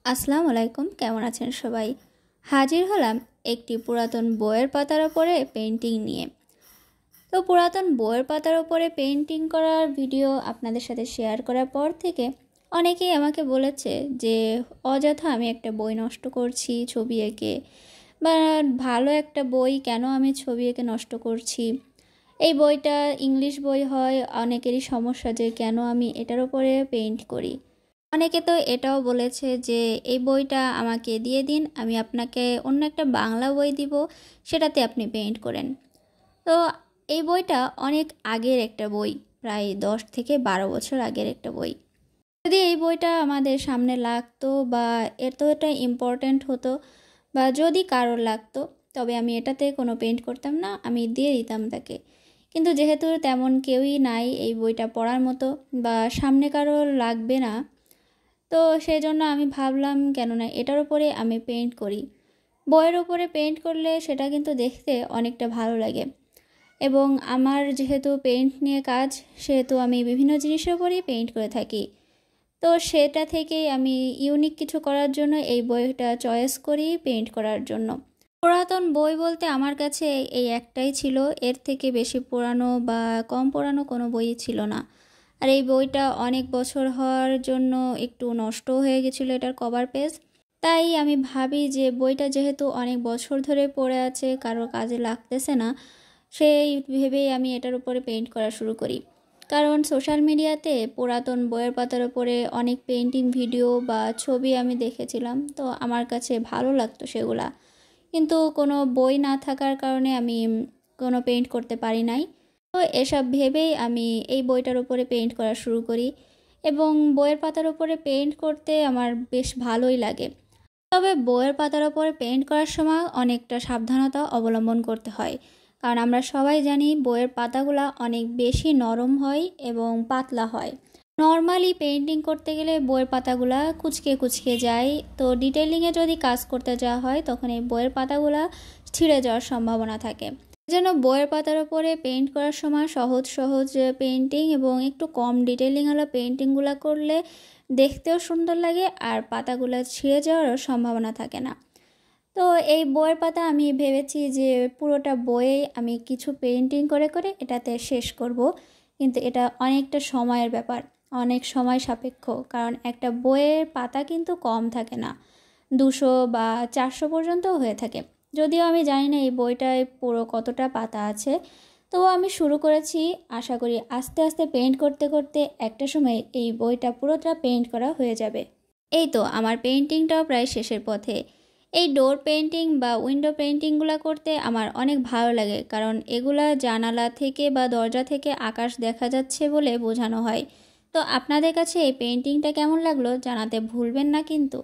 আসসালামু আলাইকুম, কেমন আছেন সবাই? হাজির হলাম একটি পুরাতন বইয়ের পাতার ওপরে পেন্টিং নিয়ে। তো পুরাতন বইয়ের পাতার ওপরে পেন্টিং করার ভিডিও আপনাদের সাথে শেয়ার করার পর থেকে অনেকেই আমাকে বলেছে যে অযথা আমি একটা বই নষ্ট করছি ছবি এঁকে, বা ভালো একটা বই কেন আমি ছবি এঁকে নষ্ট করছি। এই বইটা ইংলিশ বই হয়, অনেকেরই সমস্যা যে কেন আমি এটার উপরে পেইন্ট করি। অনেকে তো এটাও বলেছে যে এই বইটা আমাকে দিয়ে দিন, আমি আপনাকে অন্য একটা বাংলা বই দিব, সেটাতে আপনি পেইন্ট করেন। তো এই বইটা অনেক আগের একটা বই, প্রায় 10 থেকে 12 বছর আগের একটা বই। যদি এই বইটা আমাদের সামনে লাগতো বা এতটা ইম্পর্ট্যান্ট হতো, বা যদি কারোর লাগতো, তবে আমি এটাতে কোনো পেইন্ট করতাম না, আমি দিয়ে দিতাম তাকে। কিন্তু যেহেতু তেমন কেউই নাই এই বইটা পড়ার মতো, বা সামনে কারোর লাগবে না, তো সেই জন্য আমি ভাবলাম কেননা এটার উপরে আমি পেইন্ট করি। বইয়ের উপরে পেইন্ট করলে সেটা কিন্তু দেখতে অনেকটা ভালো লাগে, এবং আমার যেহেতু পেইন্ট নিয়ে কাজ, সেহেতু আমি বিভিন্ন জিনিসের উপরেই পেইন্ট করে থাকি। তো সেটা থেকেই আমি ইউনিক কিছু করার জন্য এই বইটা চয়েস করি পেইন্ট করার জন্য। পুরাতন বই বলতে আমার কাছে এই একটাই ছিল, এর থেকে বেশি পুরানো বা কম পুরানো কোনো বই ছিল না। আর এই বইটা অনেক বছর হওয়ার জন্য একটু নষ্ট হয়ে গেছিলো এটার কভার পেজ। তাই আমি ভাবি যে বইটা যেহেতু অনেক বছর ধরে পড়ে আছে, কারোর কাজে লাগতেছে না, সেই ভেবেই আমি এটার উপরে পেইন্ট করা শুরু করি। কারণ সোশ্যাল মিডিয়াতে পুরাতন বইয়ের পাতার উপরে অনেক পেইন্টিং ভিডিও বা ছবি আমি দেখেছিলাম, তো আমার কাছে ভালো লাগতো সেগুলা। কিন্তু কোনো বই না থাকার কারণে আমি কোনো পেইন্ট করতে পারি নাই। তো এসব ভেবেই আমি এই বইটার উপরে পেইন্ট করা শুরু করি, এবং বইয়ের পাতার উপরে পেইন্ট করতে আমার বেশ ভালোই লাগে। তবে বইয়ের পাতার উপরে পেইন্ট করার সময় অনেকটা সাবধানতা অবলম্বন করতে হয়, কারণ আমরা সবাই জানি বইয়ের পাতাগুলো অনেক বেশি নরম হয় এবং পাতলা হয়। নর্মালি পেইন্টিং করতে গেলে বইয়ের পাতাগুলো কুচকে কুচকে যায়, তো ডিটেলিংয়ে যদি কাজ করতে যাওয়া হয় তখন এই বইয়ের পাতাগুলো ছিঁড়ে যাওয়ার সম্ভাবনা থাকে। এজন্য বইয়ের পাতার উপরে পেইন্ট করার সময় সহজ সহজ পেইন্টিং এবং একটু কম ডিটেলিংওয়ালা পেইন্টিংগুলো করলে দেখতেও সুন্দর লাগে, আর পাতাগুলো ছিঁড়ে যাওয়ারও সম্ভাবনা থাকে না। তো এই বইয়ের পাতা আমি ভেবেছি যে পুরোটা বইয়ে আমি কিছু পেইন্টিং করে করে এটাতে শেষ করব, কিন্তু এটা অনেকটা সময়ের ব্যাপার, অনেক সময় সাপেক্ষ, কারণ একটা বইয়ের পাতা কিন্তু কম থাকে না, 200 বা 400 পর্যন্তও হয়ে থাকে। যদিও আমি জানি না এই বইটায় পুরো কতটা পাতা আছে, তো আমি শুরু করেছি, আশা করি আস্তে আস্তে পেইন্ট করতে করতে একটা সময় এই বইটা পুরোটা পেইন্ট করা হয়ে যাবে। এই তো আমার পেইন্টিংটাও প্রায় শেষের পথে। এই ডোর পেইন্টিং বা উইন্ডো পেইন্টিংগুলো করতে আমার অনেক ভালো লাগে, কারণ এগুলা জানালা থেকে বা দরজা থেকে আকাশ দেখা যাচ্ছে বলে বোঝানো হয়। তো আপনাদের কাছে এই পেইন্টিংটা কেমন লাগলো জানাতে ভুলবেন না কিন্তু।